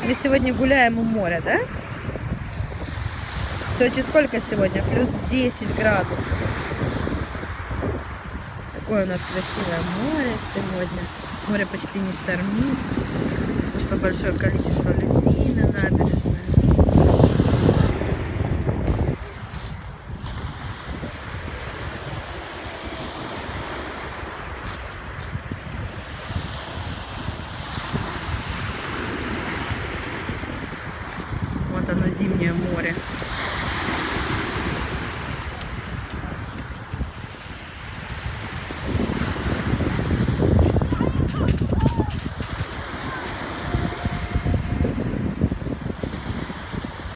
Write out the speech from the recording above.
Мы сегодня гуляем у моря, да? В Сочи сколько сегодня? Плюс 10 градусов. Такое у нас красивое море сегодня. Море почти не штормит. Вышло большое количество людей на набережной.